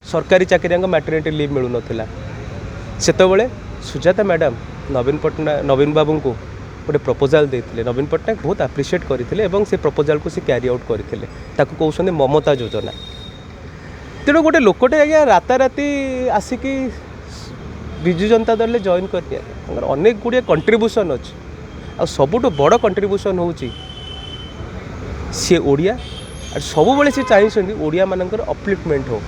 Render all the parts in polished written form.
सरकारी चाकरिया maternity live मिलू ना से सुजाता मैडम नवीन बाबू को गोटे प्रपोजाल देते नवीन पट्टनायक बहुत आप्रिशिएट करते से प्रपोजाल को कैरी आउट करते कहते ममता योजना तेणु गोटे लोकटे आज्ञा राताराति आसिकी विजु जनता दल में जॉइन कर अनेक गुड़िया कंट्रीब्यूशन अच्छे आ सबुठ बड़ कंट्रीब्यूशन हूँ सी ओडिया और सब सी चाहिए ओडिया मानकर अपलिफ्टमेंट हो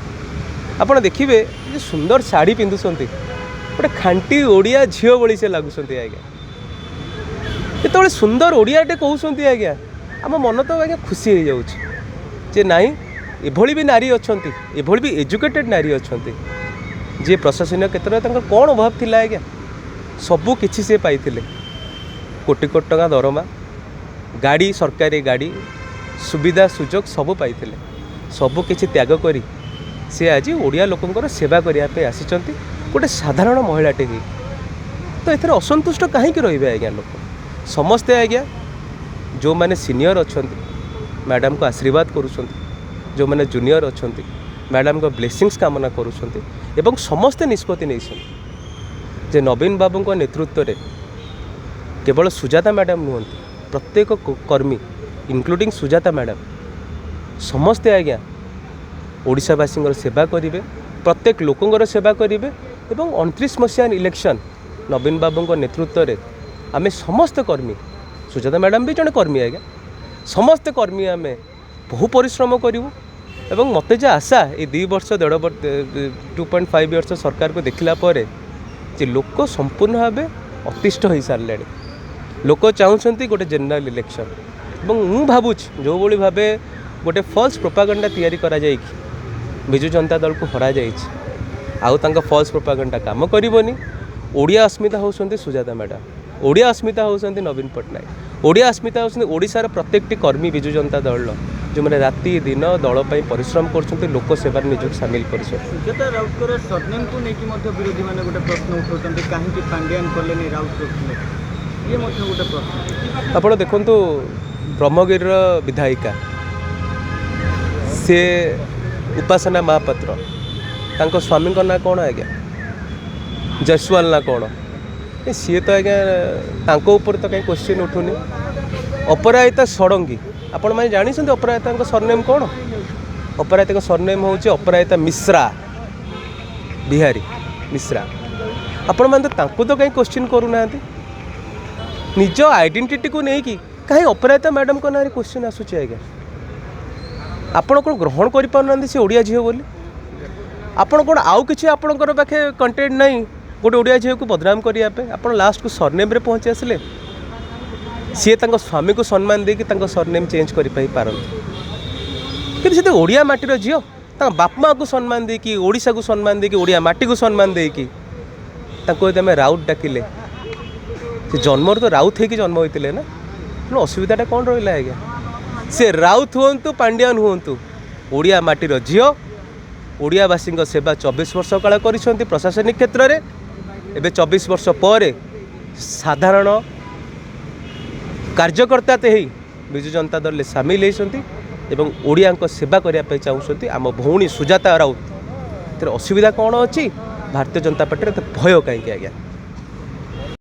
आप देखिए सुंदर शाढ़ी पिंधुंट गोटे खांटी ओडिया झील भाई से लगुंट आज्ञा जो सुंदर ओडियाटे कहते आज्ञा आम मन तो आज्ञा खुशी हो जाए नाई एभली भी नारी अच्छा एभली भी एजुकेटेड नारी अच्छा जी प्रशासनिक क्षेत्र में कौन अभाव थिला आज्ञा सबू किसी से पाई कोटि कोटि टका दरमा गाड़ी सरकारी गाड़ी सुविधा सुजोग सब पाई सबू किसी त्याग करी से आज ओडिया लोकंकर सेवा करने आसी गोटे साधारण महिलाटे ही तो ये असंतुष्ट कहीं रे आज्ञा लोक समस्ते आज्ञा जो मैंने सीनियर अच्छा मैडम को आशीर्वाद करुँच जो मैंने जूनियर अच्छा मैडम को ब्लेसिंग्स कामना करुँच समस्ते निष्पत्ति नहीं जे नवीन बाबू को नेतृत्व में केवल सुजाता मैडम नुहति प्रत्येक कर्मी इंक्लूडिंग सुजाता मैडम समस्ते आज्ञा ओडिशावासी सेवा करेंगे प्रत्येक लोकंर सेवा करेंगे 29 मसीहा इलेक्शन नवीन बाबू को नेतृत्व में आम समस्त कर्मी सुजाता मैडम भी जड़े कर्मी आज्ञा समस्त कर्मी आम बहु परिश्रम करूँ एवं मत जो आशा ये 2 वर्ष 1.5 वर्ष 2.5 वर्ष सरकार को देखला जे लोक संपूर्ण भाव अतिष्ठ हो सारे लोक चाहते गोटे जनरल इलेक्शन और भावुँ जो भाव गोटे फल्स प्रोपागेंडा तैयारी करा विजु जनता दल को हरा जाता फल्स प्रोपागेंडा काम करनी ओडिया अस्मिता होती सुजाता मैडम ओडिया अस्मिता होती नवीन पट्टनायक ओडिया अस्मिता होती ओडिशार प्रत्येकटी कर्मी विजु जनता दल जो मैंने राति दिन दल पर परिश्रम कर लोक सेवार निजक सामिल कर सुजाता राउतर सरनेम को लेकिन विरोधी मैंने गोटे प्रश्न उठाते कहीं पांड्यान कले राउत ये गोटे प्रश्न आप देखु ब्रह्मगिर विधायिका सी उपासना महापात्र तांको स्वामी ना कौन आज्ञा जयसवाल ना कौन सी तो आज्ञा तांको ऊपर तो कहीं क्वेश्चन उठुनी अपराजिता षडंगी आपण मैंने जानी अपराजिता सरनेम कौन अपराजिता सरनेम हूँ अपराजिता मिश्रा बिहारी मिश्रा आपण मैंने तो कहीं क्वेश्चन करूना निज आइडेंटिटी को लेकिन कहीं अपराजिता मैडम को ना क्वेश्चन आसूँ आज्ञा आपण कौन ग्रहण कर सी ओडिया झील बोली आपण कौन आउ कि आपणकर पाखे कंटेंट नहीं गोटे ओडिया झील को बदनाम करने आप लास्ट को सरनेम रे पहुँची आसिले सी स्वामी को सम्मान देकी सरनेम चेंज कर कि ओडिया माटीर झील बाप माँ को सम्मान देकी ओडिशा को सम्मान देकी ओडिया माटी को सम्मान देकी आम राउत डाकिले जन्म तो राउत होगी जन्म होते ना असुविधाटा कौन रहा है से राउत हूँ पांड्यान हूँ ओडिया माटीर झील ओडियावासी सेवा 24 वर्ष काल कर प्रशासनिक क्षेत्र में एवं 24 वर्ष पर साधारण कार्यकर्ता ही विजु जनता दल में सामिल होती ओडिया सेवा करने चाहते आम भौणी सुजाता राउत असुविधा कौन अच्छी भारतीय जनता पार्टी भय कहीं आज्ञा